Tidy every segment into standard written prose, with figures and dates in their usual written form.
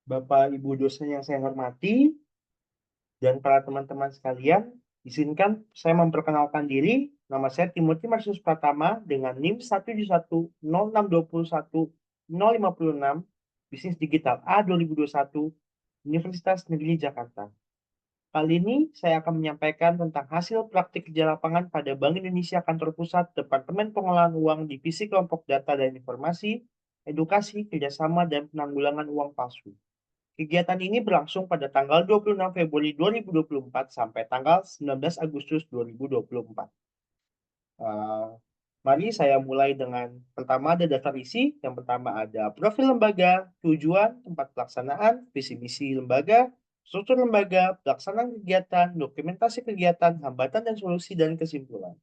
Bapak Ibu dosen yang saya hormati, dan para teman-teman sekalian, izinkan saya memperkenalkan diri. Nama saya Timothy Marsius Pratama dengan NIM 17106210556, Bisnis Digital A 2021, Universitas Negeri Jakarta. Kali ini saya akan menyampaikan tentang hasil praktik kerja lapangan pada Bank Indonesia Kantor Pusat Departemen Pengelolaan Uang Divisi Kelompok Data dan Informasi, Edukasi, Kerjasama, dan Penanggulangan Uang Palsu. Kegiatan ini berlangsung pada tanggal 26 Februari 2024 sampai tanggal 19 Agustus 2024. Mari saya mulai dengan pertama ada daftar isi. Yang pertama ada profil lembaga, tujuan, tempat pelaksanaan, visi misi lembaga, struktur lembaga, pelaksanaan kegiatan, dokumentasi kegiatan, hambatan dan solusi, dan kesimpulan.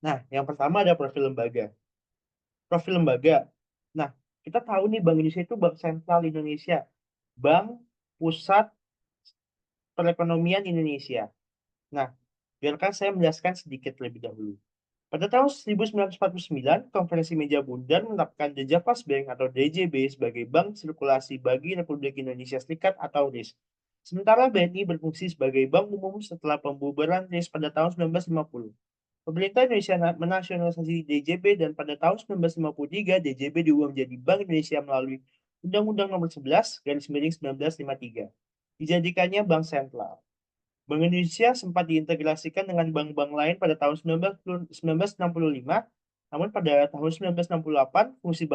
Nah, yang pertama ada profil lembaga. Profil lembaga. Nah, kita tahu nih Bank Indonesia itu Bank Sentral Indonesia, Bank Pusat Perekonomian Indonesia. Nah, biarkan saya menjelaskan sedikit lebih dahulu. Pada tahun 1949, Konferensi Meja Bundar menetapkan The Javas Bank atau DJB sebagai Bank Sirkulasi bagi Republik Indonesia Serikat atau RIS. Sementara BNI berfungsi sebagai bank umum setelah pembubaran RIS pada tahun 1950. Pemerintah Indonesia menasionalisasi DJB dan pada tahun 1953 DJB diubah menjadi Bank Indonesia melalui Undang-Undang Nomor 11 Garis Miring 1953. Dijadikannya Bank Sentral. Bank Indonesia sempat diintegrasikan dengan bank-bank lain pada tahun 1965, namun pada tahun 1968 fungsi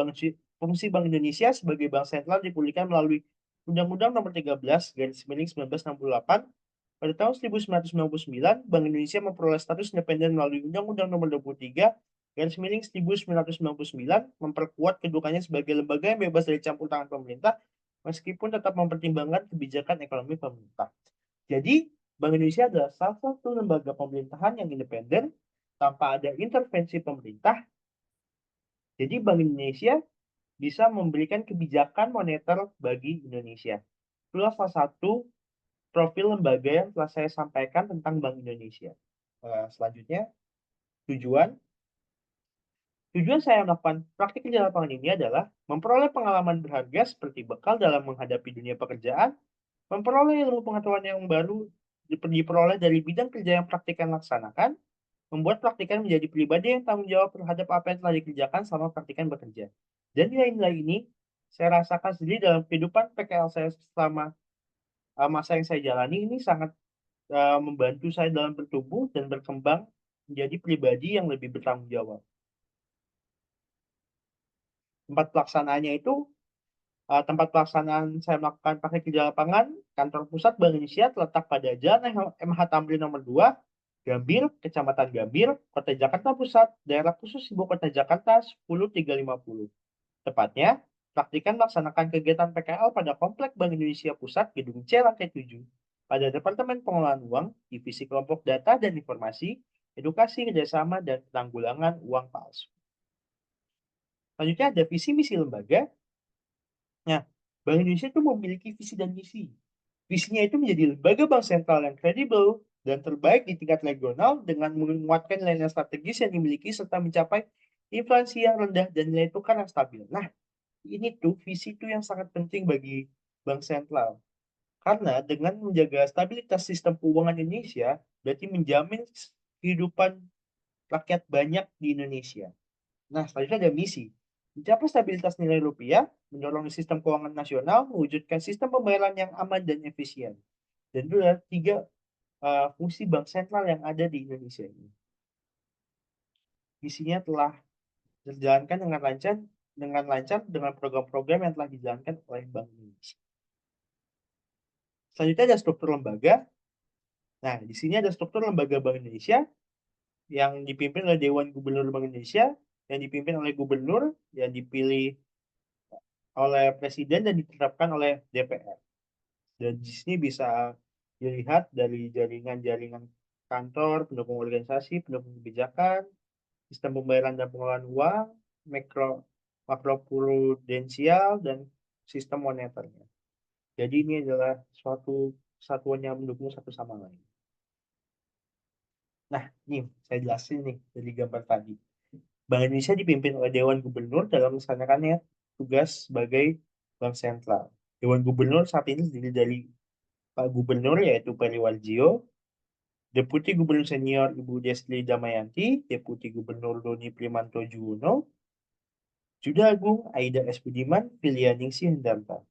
Bank Indonesia sebagai bank sentral dipulihkan melalui Undang-Undang Nomor 13 Garis Miring 1968. Pada tahun 1999, Bank Indonesia memperoleh status independen melalui Undang-Undang Nomor 23 Garis Miring 1999, memperkuat kedudukannya sebagai lembaga yang bebas dari campur tangan pemerintah, meskipun tetap mempertimbangkan kebijakan ekonomi pemerintah. Jadi, Bank Indonesia adalah salah satu lembaga pemerintahan yang independen tanpa ada intervensi pemerintah. Jadi, Bank Indonesia bisa memberikan kebijakan moneter bagi Indonesia. Itulah salah satu profil lembaga yang telah saya sampaikan tentang Bank Indonesia. Selanjutnya, tujuan. Tujuan saya melakukan praktik kerja lapangan ini adalah memperoleh pengalaman berharga seperti bekal dalam menghadapi dunia pekerjaan, memperoleh ilmu pengetahuan yang baru diperoleh dari bidang kerja yang praktikan laksanakan, membuat praktikan menjadi pribadi yang tanggung jawab terhadap apa yang telah dikerjakan selama praktikan bekerja. Dan nilai-nilai ini saya rasakan sendiri dalam kehidupan PKL saya selama masa yang saya jalani ini sangat membantu saya dalam bertumbuh dan berkembang menjadi pribadi yang lebih bertanggung jawab. Tempat pelaksanaannya itu tempat pelaksanaan saya melakukan praktik kerja lapangan, kantor pusat Bank Indonesia terletak pada Jalan MH Tamrin nomor 2, Gambir, Kecamatan Gambir, Kota Jakarta Pusat, Daerah Khusus Ibu Kota Jakarta 10350. Tepatnya, praktikan melaksanakan kegiatan PKL pada Komplek Bank Indonesia Pusat, Gedung C, Lantai 7, pada Departemen Pengelolaan Uang, Divisi Kelompok Data dan Informasi, Edukasi, Kerjasama, dan Penanggulangan Uang Palsu. Selanjutnya ada visi misi lembaga. Nah, Bank Indonesia itu memiliki visi dan misi. Visinya itu menjadi lembaga bank sentral yang kredibel dan terbaik di tingkat regional dengan menguatkan nilai strategis yang dimiliki serta mencapai inflasi yang rendah dan nilai tukar yang stabil. Nah, ini tuh visi itu yang sangat penting bagi bank sentral. Karena dengan menjaga stabilitas sistem keuangan Indonesia, berarti menjamin kehidupan rakyat banyak di Indonesia. Nah, selanjutnya ada misi. Mencapai stabilitas nilai rupiah, mendorong sistem keuangan nasional, mewujudkan sistem pembayaran yang aman dan efisien. Dan itu adalah tiga fungsi bank sentral yang ada di Indonesia ini. Misinya telah dijalankan dengan program-program yang telah dijalankan oleh Bank Indonesia. Selanjutnya ada struktur lembaga. Nah, di sini ada struktur lembaga Bank Indonesia yang dipimpin oleh Dewan Gubernur Bank Indonesia, yang dipimpin oleh gubernur, yang dipilih oleh presiden dan ditetapkan oleh DPR. Dan di sini bisa dilihat dari jaringan-jaringan kantor, pendukung organisasi, pendukung kebijakan, sistem pembayaran dan pengelolaan uang, makroprudensial, dan sistem moneternya. Jadi ini adalah suatu kesatuan yang mendukung satu sama lain. Nah, nih saya jelasin nih dari gambar tadi. Bank Indonesia dipimpin oleh Dewan Gubernur dalam melaksanakannya tugas sebagai Bank Sentral. Dewan Gubernur saat ini terdiri dari Pak Gubernur yaitu Peri Warjio, Deputi Gubernur Senior Ibu Desli Damayanti, Deputi Gubernur Doni Primanto Juwono, Juda Agung Aida S. Budiman, Filianingsih Hendanta.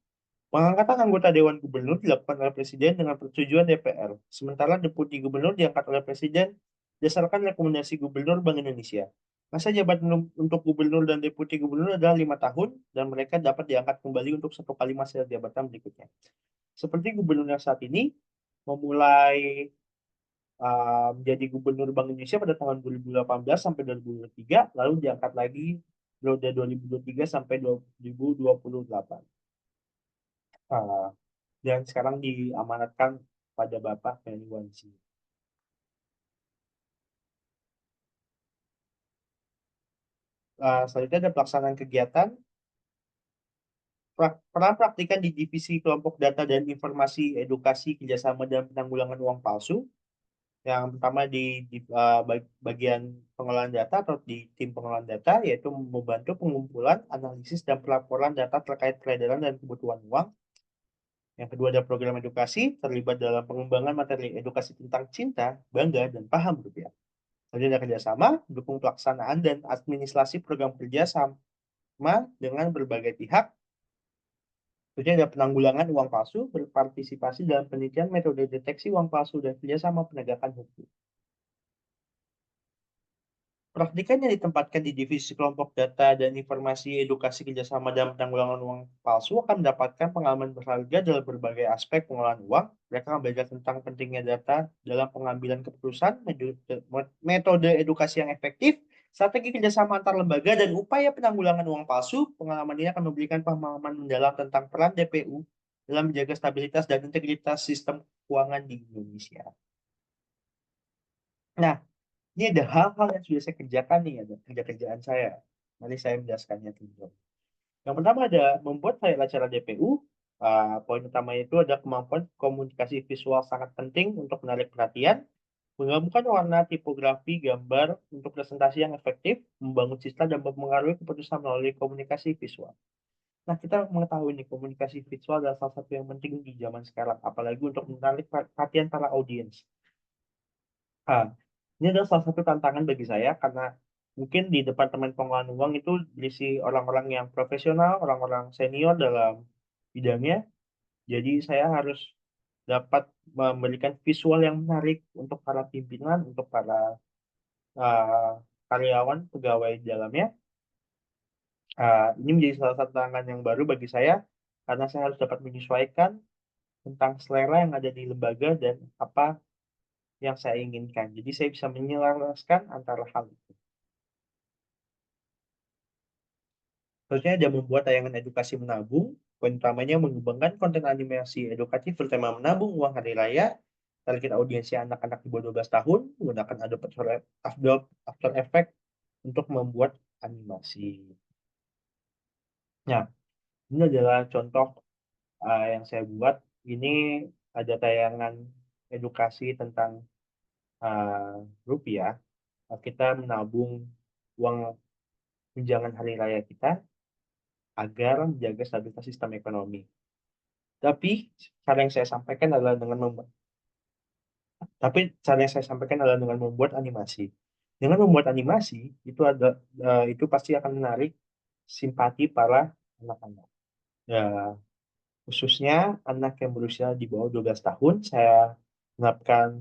Pengangkatan anggota Dewan Gubernur dilakukan oleh Presiden dengan persetujuan DPR, sementara Deputi Gubernur diangkat oleh Presiden berdasarkan rekomendasi Gubernur Bank Indonesia. Masa jabatan untuk Gubernur dan Deputi Gubernur adalah 5 tahun, dan mereka dapat diangkat kembali untuk 1 kali masa jabatan berikutnya. Seperti Gubernur yang saat ini, memulai menjadi Gubernur Bank Indonesia pada tahun 2018 sampai 2023, lalu diangkat lagi periode 2023 sampai 2028. Dan sekarang diamanatkan pada Bapak Ferry Wansi. Selanjutnya ada pelaksanaan kegiatan. Peran praktikan di Divisi Kelompok Data dan Informasi Edukasi Kerjasama dan Penanggulangan Uang Palsu. Yang pertama di bagian pengolahan data atau di tim pengolahan data, yaitu membantu pengumpulan, analisis, dan pelaporan data terkait peredaran dan kebutuhan uang. Yang kedua ada program edukasi, terlibat dalam pengembangan materi edukasi tentang cinta, bangga, dan paham rupiah. Selanjutnya ada kerjasama, dukung pelaksanaan dan administrasi program kerja sama dengan berbagai pihak. Selanjutnya ada penanggulangan uang palsu, berpartisipasi dalam penelitian metode deteksi uang palsu dan kerjasama penegakan hukum. Praktikan yang ditempatkan di Divisi Kelompok Data dan Informasi Edukasi Kerjasama dan Penanggulangan Uang Palsu akan mendapatkan pengalaman berharga dalam berbagai aspek pengolahan uang. Mereka akan belajar tentang pentingnya data dalam pengambilan keputusan, metode edukasi yang efektif, strategi kerjasama antar lembaga, dan upaya penanggulangan uang palsu. Pengalaman ini akan memberikan pemahaman mendalam tentang peran DPU dalam menjaga stabilitas dan integritas sistem keuangan di Indonesia. Nah, ini ada hal-hal yang sudah saya kerjakan nih, ada kerja-kerjaan saya. Mari saya menjelaskannya dulu. Yang pertama ada membuat file acara DPU. Poin utamanya itu ada kemampuan komunikasi visual sangat penting untuk menarik perhatian, menggabungkan warna, tipografi, gambar untuk presentasi yang efektif, membangun sistem dan mempengaruhi keputusan melalui komunikasi visual. Nah, kita mengetahui nih komunikasi visual adalah salah satu yang penting di zaman sekarang, apalagi untuk menarik perhatian para audiens. Ah, ini adalah salah satu tantangan bagi saya karena mungkin di Departemen Pengelolaan Uang itu berisi orang-orang yang profesional, orang-orang senior dalam bidangnya. Jadi saya harus dapat memberikan visual yang menarik untuk para pimpinan, untuk para uh, karyawan, pegawai di dalamnya. Ini menjadi salah satu tantangan yang baru bagi saya karena saya harus dapat menyesuaikan tentang selera yang ada di lembaga dan apa yang saya inginkan. Jadi saya bisa menyelaraskan antara hal itu. Selanjutnya ada membuat tayangan edukasi menabung. Poin utamanya mengembangkan konten animasi edukatif bertema menabung uang hari raya. Target audiensnya anak-anak di bawah 12 tahun menggunakan After Effects untuk membuat animasi. Nah, ini adalah contoh yang saya buat. Ini ada tayangan edukasi tentang uh, rupiah. Kita menabung uang tunjangan hari raya kita agar menjaga stabilitas sistem ekonomi. Tapi cara yang saya sampaikan adalah dengan membuat, tapi cara yang saya sampaikan adalah dengan membuat animasi. Dengan membuat animasi itu pasti akan menarik simpati para anak-anak. Ya, khususnya anak yang berusia di bawah 12 tahun, saya menerapkan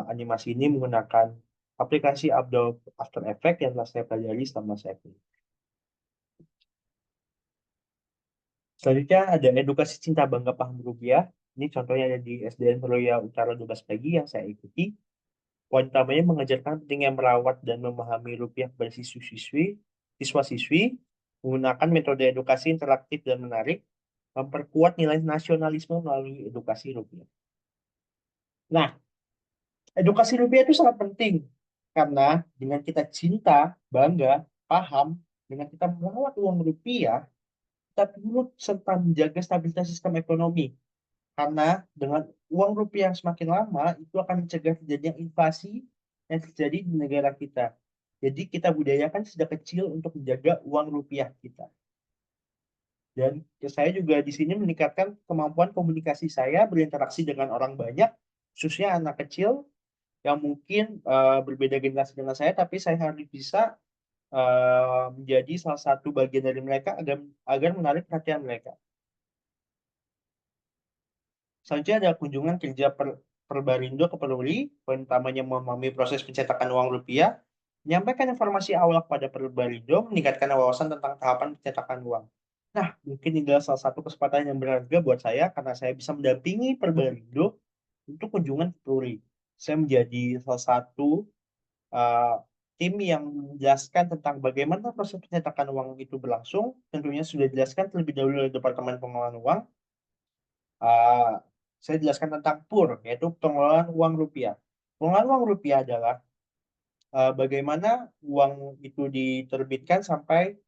animasi ini menggunakan aplikasi After Effects yang telah saya pelajari selama saya kuliah. Selanjutnya ada edukasi cinta bangga paham rupiah. Ini contohnya ada di SDN Roya Utara 12 pagi yang saya ikuti. Poin utamanya mengajarkan pentingnya merawat dan memahami rupiah kepada siswa-siswi, menggunakan metode edukasi interaktif dan menarik, memperkuat nilai nasionalisme melalui edukasi rupiah. Nah, edukasi rupiah itu sangat penting karena dengan kita cinta, bangga, paham, dengan kita merawat uang rupiah, kita turut serta menjaga stabilitas sistem ekonomi. Karena dengan uang rupiah yang semakin lama, itu akan mencegah terjadinya inflasi yang terjadi di negara kita. Jadi kita budayakan sejak kecil untuk menjaga uang rupiah kita. Dan saya juga di sini meningkatkan kemampuan komunikasi saya berinteraksi dengan orang banyak, khususnya anak kecil yang mungkin berbeda generasi dengan saya, tapi saya harus bisa menjadi salah satu bagian dari mereka agar agar menarik perhatian mereka. Selanjutnya ada kunjungan kerja Perbarindo ke Peruri, poin utamanya memahami proses pencetakan uang rupiah, menyampaikan informasi awal kepada Perbarindo, meningkatkan wawasan tentang tahapan pencetakan uang. Nah, mungkin ini adalah salah satu kesempatan yang berharga buat saya karena saya bisa mendampingi Perbarindo untuk kunjungan ke Peruri. Saya menjadi salah satu uh, tim yang menjelaskan tentang bagaimana proses pencetakan uang itu berlangsung. Tentunya sudah dijelaskan terlebih dahulu oleh Departemen Pengelolaan Uang. Uh, saya jelaskan tentang PUR, yaitu pengelolaan uang rupiah. Pengelolaan uang rupiah adalah bagaimana uang itu diterbitkan sampai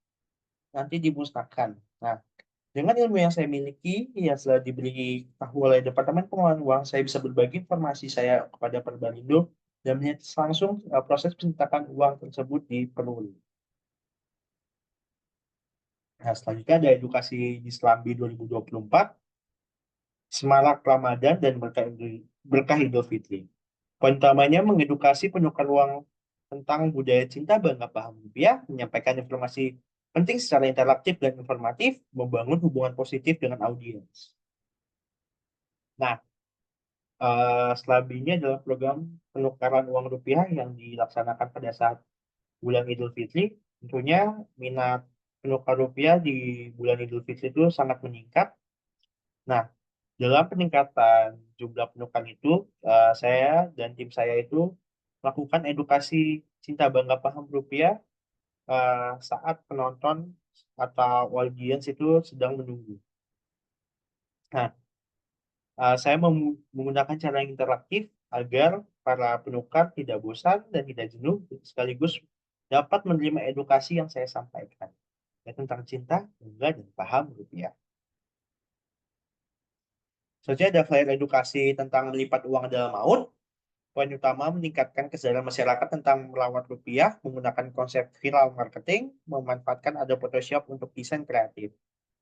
nanti dimusnahkan. Nah, dengan ilmu yang saya miliki, yang sudah diberi tahu oleh Departemen Pengelolaan Uang, saya bisa berbagi informasi saya kepada Perbalindo dan melihat langsung proses pencetakan uang tersebut di Peruri. Nah, selanjutnya ada edukasi di Selambi 2024, Semarak Ramadan dan Berkah Idul Fitri. Poin utamanya mengedukasi penukar uang tentang budaya cinta bangga paham rupiah, menyampaikan informasi penting secara interaktif dan informatif, membangun hubungan positif dengan audiens. Nah, selebihnya adalah program penukaran uang rupiah yang dilaksanakan pada saat bulan Idul Fitri. Tentunya minat penukar rupiah di bulan Idul Fitri itu sangat meningkat. Nah, dalam peningkatan jumlah penukar itu, saya dan tim saya itu melakukan edukasi cinta bangga paham rupiah saat penonton atau audiens itu sedang menunggu. Nah, saya menggunakan cara yang interaktif agar para penukar tidak bosan dan tidak jenuh, sekaligus dapat menerima edukasi yang saya sampaikan, yaitu tentang cinta, bangga, dan paham rupiah. Selanjutnya ada flyer edukasi tentang melipat uang dalam maut. Poin utama meningkatkan kesadaran masyarakat tentang melawat rupiah menggunakan konsep viral marketing, memanfaatkan Adobe Photoshop untuk desain kreatif.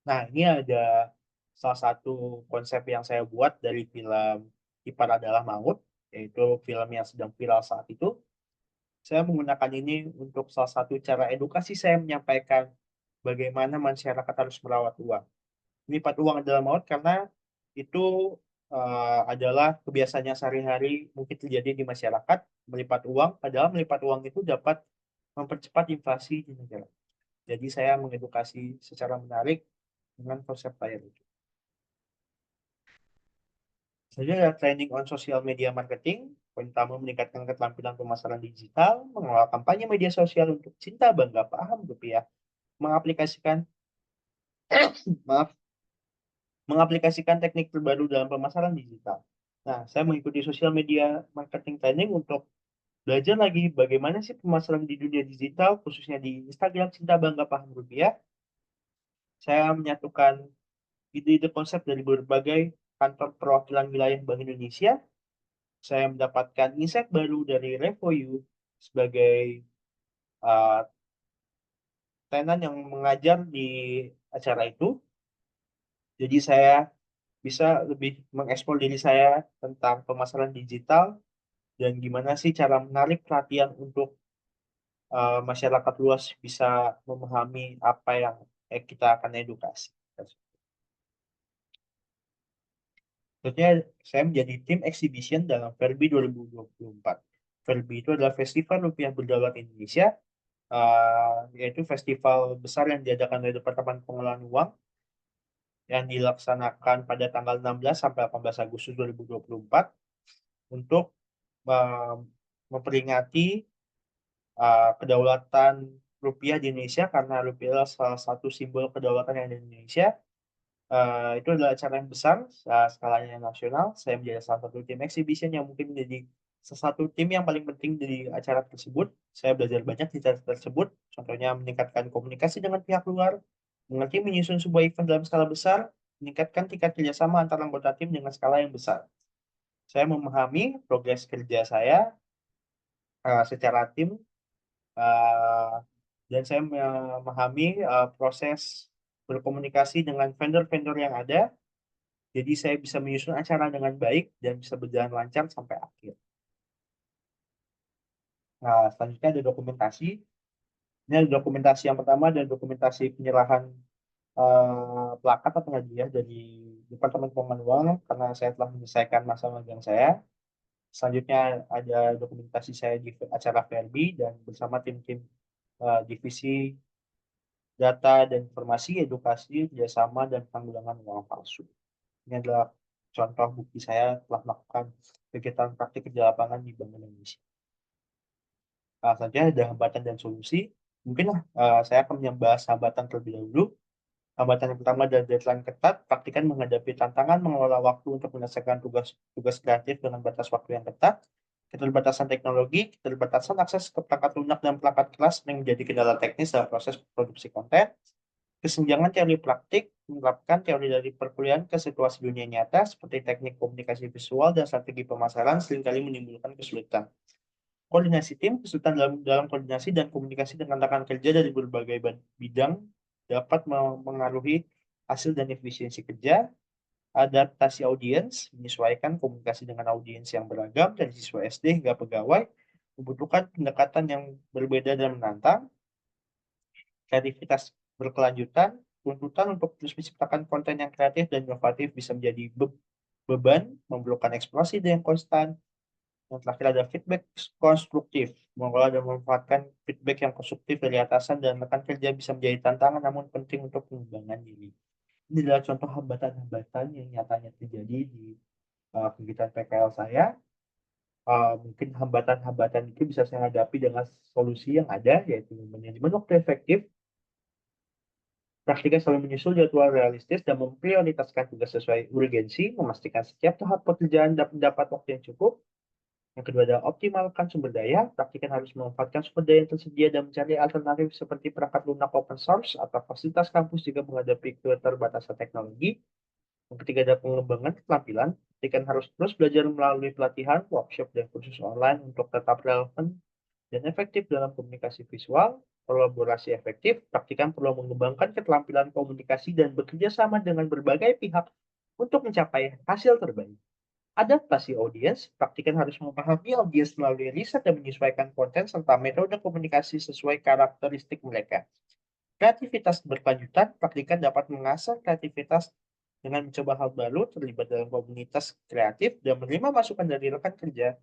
Nah, ini ada salah satu konsep yang saya buat dari film Ipar Adalah Maut, yaitu film yang sedang viral saat itu. Saya menggunakan ini untuk salah satu cara edukasi saya menyampaikan bagaimana masyarakat harus merawat uang. Melipat uang adalah maut karena itu adalah kebiasaannya sehari-hari mungkin terjadi di masyarakat. Melipat uang, padahal melipat uang itu dapat mempercepat inflasi di negara. Jadi saya mengedukasi secara menarik dengan konsep layar itu. Selanjutnya ada training on social media marketing. Poin utama meningkatkan keterampilan pemasaran digital, mengelola kampanye media sosial untuk cinta bangga paham rupiah, mengaplikasikan maaf, mengaplikasikan teknik terbaru dalam pemasaran digital. Nah, saya mengikuti sosial media marketing training untuk belajar lagi bagaimana sih pemasaran di dunia digital, khususnya di Instagram cinta bangga paham rupiah. Saya menyatukan ide-ide konsep dari berbagai kantor perwakilan wilayah Bank Indonesia. Saya mendapatkan insight baru dari RevoU sebagai uh, tenan yang mengajar di acara itu. Jadi saya bisa lebih mengekspor diri saya tentang pemasaran digital dan gimana sih cara menarik perhatian untuk masyarakat luas bisa memahami apa yang kita akan edukasi. Tentunya saya menjadi tim exhibition dalam Verbi 2024. Verbi itu adalah Festival Rupiah Berdaulat Indonesia, yaitu festival besar yang diadakan oleh Departemen Pengelolaan Uang yang dilaksanakan pada tanggal 16 sampai 18 Agustus 2024 untuk uh, memperingati kedaulatan rupiah di Indonesia karena rupiah adalah salah satu simbol kedaulatan yang ada di Indonesia. Itu adalah acara yang besar, skalanya nasional. Saya menjadi salah satu tim exhibition yang mungkin menjadi salah satu tim yang paling penting dari acara tersebut. Saya belajar banyak di acara tersebut, contohnya meningkatkan komunikasi dengan pihak luar, mengerti menyusun sebuah event dalam skala besar, meningkatkan tingkat kerjasama antara anggota tim dengan skala yang besar. Saya memahami progres kerja saya secara tim, uh, dan saya memahami proses berkomunikasi dengan vendor-vendor yang ada, jadi saya bisa menyusun acara dengan baik dan bisa berjalan lancar sampai akhir. Nah, selanjutnya ada dokumentasi. Ini ada dokumentasi yang pertama, ada dokumentasi penyerahan plakat atau hadiah dari Departemen Pengeluaran karena saya telah menyelesaikan masa magang saya. Selanjutnya ada dokumentasi saya di acara VRB dan bersama tim-tim divisi data dan informasi, edukasi, kerjasama, dan penanggulangan uang palsu. Ini adalah contoh bukti saya telah melakukan kegiatan praktik kerja lapangan di Bank Indonesia. Selanjutnya ada hambatan dan solusi. Mungkin saya akan membahas hambatan terlebih dahulu. Hambatan yang pertama adalah deadline ketat, praktikan menghadapi tantangan mengelola waktu untuk menyelesaikan tugas kreatif dengan batas waktu yang ketat, keterbatasan teknologi, keterbatasan akses ke perangkat lunak dan perangkat keras yang menjadi kendala teknis dalam proses produksi konten, kesenjangan teori praktik, menerapkan teori dari perkuliahan ke situasi dunia nyata seperti teknik komunikasi visual dan strategi pemasaran seringkali menimbulkan kesulitan. Koordinasi tim, kesulitan dalam koordinasi dan komunikasi dengan rekan kerja dari berbagai bidang dapat mengaruhi hasil dan efisiensi kerja. Adaptasi audiens, menyesuaikan komunikasi dengan audiens yang beragam dari siswa SD hingga pegawai, membutuhkan pendekatan yang berbeda dan menantang. Kreativitas berkelanjutan, tuntutan untuk terus menciptakan konten yang kreatif dan inovatif bisa menjadi beban, memerlukan eksplorasi yang konstan. Yang terakhir ada feedback konstruktif. Mengelola dan memanfaatkan feedback yang konstruktif dari atasan dan rekan kerja bisa menjadi tantangan namun penting untuk pengembangan diri. Ini adalah contoh hambatan-hambatan yang nyatanya terjadi di kegiatan PKL saya. Mungkin hambatan-hambatan itu bisa saya hadapi dengan solusi yang ada, yaitu manajemen waktu efektif, praktiknya selalu menyusul jadwal realistis dan memprioritaskan tugas sesuai urgensi, memastikan setiap tahap pekerjaan dapat waktu yang cukup. Yang kedua adalah optimalkan sumber daya. Praktikan harus memanfaatkan sumber daya yang tersedia dan mencari alternatif seperti perangkat lunak open source atau fasilitas kampus jika menghadapi keterbatasan teknologi. Yang ketiga adalah pengembangan keterampilan. Praktikan harus terus belajar melalui pelatihan, workshop, dan kursus online untuk tetap relevan dan efektif dalam komunikasi visual. Kolaborasi efektif, praktikan perlu mengembangkan keterampilan komunikasi dan bekerja sama dengan berbagai pihak untuk mencapai hasil terbaik. Adaptasi audiens, praktikan harus memahami audiens melalui riset dan menyesuaikan konten serta metode komunikasi sesuai karakteristik mereka. Kreativitas berkelanjutan, praktikan dapat mengasah kreativitas dengan mencoba hal baru, terlibat dalam komunitas kreatif, dan menerima masukan dari rekan kerja.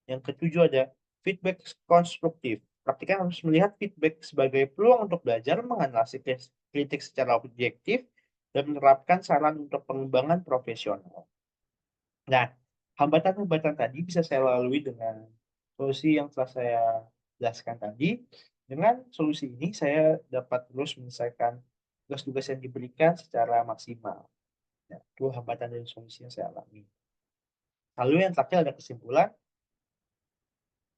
Yang ketujuh ada feedback konstruktif. Praktikan harus melihat feedback sebagai peluang untuk belajar, menganalisis kritik secara objektif, dan menerapkan saran untuk pengembangan profesional. Nah, hambatan-hambatan tadi bisa saya lalui dengan solusi yang telah saya jelaskan tadi. Dengan solusi ini, saya dapat terus menyelesaikan tugas-tugas yang diberikan secara maksimal. Ya, itu hambatan dan solusi yang saya alami. Lalu yang terakhir ada kesimpulan.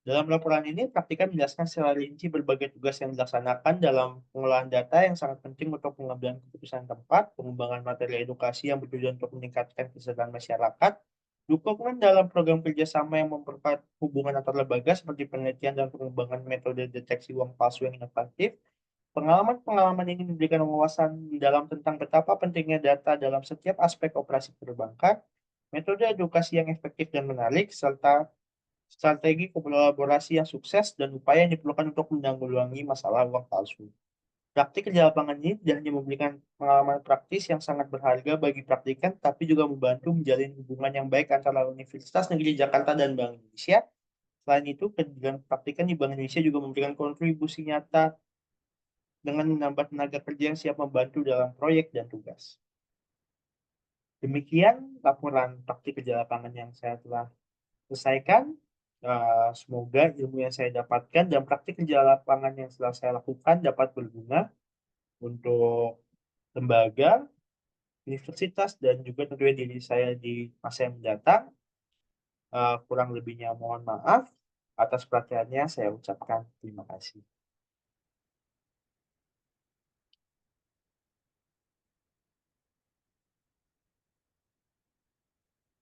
Dalam laporan ini, praktikan menjelaskan secara rinci berbagai tugas yang dilaksanakan dalam pengolahan data yang sangat penting untuk pengambilan keputusan tepat, pengembangan materi edukasi yang bertujuan untuk meningkatkan kesadaran masyarakat, dukungan dalam program kerjasama yang memperkuat hubungan antar lembaga seperti penelitian dan pengembangan metode deteksi uang palsu yang inovatif. Pengalaman-pengalaman ini memberikan wawasan dalam tentang betapa pentingnya data dalam setiap aspek operasi perbankan, metode edukasi yang efektif dan menarik, serta strategi kolaborasi yang sukses dan upaya yang diperlukan untuk menanggulangi masalah uang palsu. Praktik kerja lapangan ini tidak hanya memberikan pengalaman praktis yang sangat berharga bagi praktikan, tapi juga membantu menjalin hubungan yang baik antara Universitas Negeri Jakarta dan Bank Indonesia. Selain itu, kegiatan praktikan di Bank Indonesia juga memberikan kontribusi nyata dengan menambah tenaga kerja yang siap membantu dalam proyek dan tugas. Demikian laporan praktik kerja lapangan yang saya telah selesaikan. Semoga ilmu yang saya dapatkan dan praktik kerja lapangan yang telah saya lakukan dapat berguna untuk lembaga, universitas, dan juga tentunya diri saya di masa yang mendatang. Kurang lebihnya mohon maaf. Atas perhatiannya saya ucapkan terima kasih.